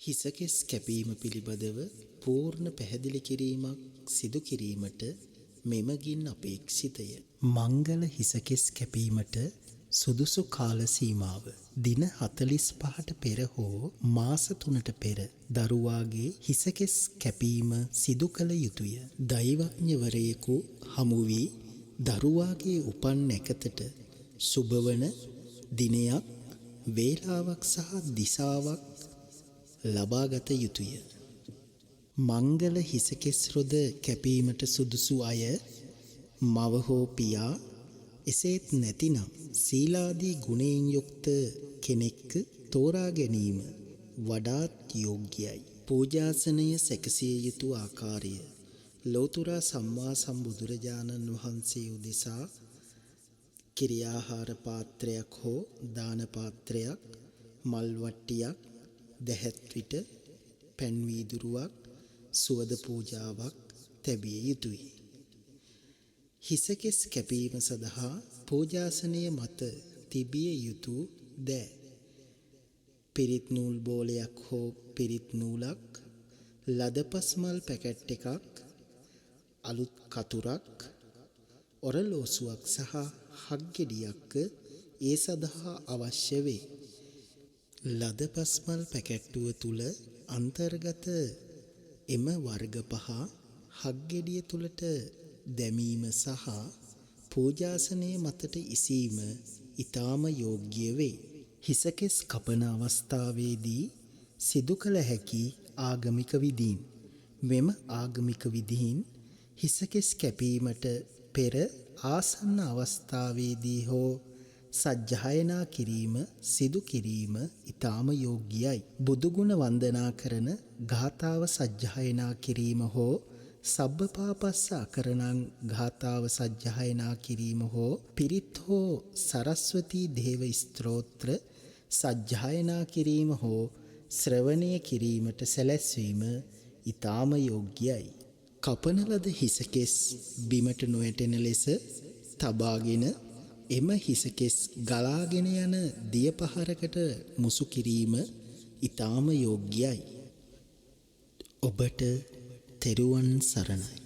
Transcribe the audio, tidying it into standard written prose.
හිසකෙස් කැපීම පිළිබඳව පූර්ණ පැහැදිලි කිරීමක් සිදු කිරීමට මෙමගින් අපේක්ෂිතය. මංගල හිසකෙස් කැපීමට සුදුසු කාල සීමාව දින 45ට පෙර හෝ මාස 3ට පෙර දරුවාගේ හිසකෙස් කැපීම සිදු කළ යුතුය. දෛවඥවරයෙකු හමු වී දරුවාගේ උපන් නැකතට සුබවන දිනයක්, වේලාවක් සහ දිසාවක් ලබාගත යුතුය. මංගල හිසකෙස් රොද කැපීමට සුදුසු අය මව හෝ පියා, එසේත් නැතිනම් සීලාදී ගුණයෙන් යුක්ත කෙනෙක් තෝරා ගැනීම වඩාත් යෝග්‍යයි. පූජාසනය සැකසිය යුතු ආකාරය ලෝතර සම්මා සම්බුදුරජාණන් වහන්සේ උදෙසා කිරියාහාර පාත්‍රයක් හෝ දාන පාත්‍රයක්, මල් වට්ටියක්, දැහැත්විට, පැන් වීදුරුවක්, සුවද පූජාවක් තැබිය යුතුය. හිසකෙස් කැපීම සඳහා පූජාසනය මත තිබිය යුතු දෑ: පිරිත් නූල් බෝලයක් හෝ පිරිත් නූලක්, ලදපස් මල් පැකට් එකක්, අලුත් කතුරක්, ඔරලෝසුවක් සහ හක් ගෙඩියක් ඒ සඳහා අවශ්‍ය වේ. ලදපස් මල් පැකැට්ටුව තුල අන්තර්ගත එම වර්ග 5 හක් ගෙඩිය තුලට දැමීම සහ පූජාසනයේ මතට ඉසීම ඊටාම යෝග්‍ය වේ. හිසකෙස් කපන අවස්ථාවේදී සිදු කළ හැකි ආගමික විධීන්: මෙම ආගමික විධීන් හිසකෙස් කැපීමට පෙර ආසන්න අවස්ථාවේදී හෝ සජ්ජායනා කිරීම සිදු කිරීම ඊටාම යෝග්‍යයි. බුදුගුණ වන්දනා කරන ගාථාව සජ්ජායනා කිරීම හෝ සබ්බපාපස්ස අකරණං ගාථාව සජ්ජායනා කිරීම හෝ පිරිත් හෝ සරස්වතී දේව ස්තෝත්‍ර සජ්ජායනා කිරීම හෝ ශ්‍රවණය කිරීමට සැලැස්වීම ඊටාම යෝග්‍යයි. කපන ලද හිසකෙස් බිමට නොවැටෙන ලෙස තබාගෙන එම හිසකෙස් ගලාගෙන යන දිය පහරකට මුසු කිරීම ඊටාම යෝග්‍යයි. ඔබට තෙරුවන් සරණයි.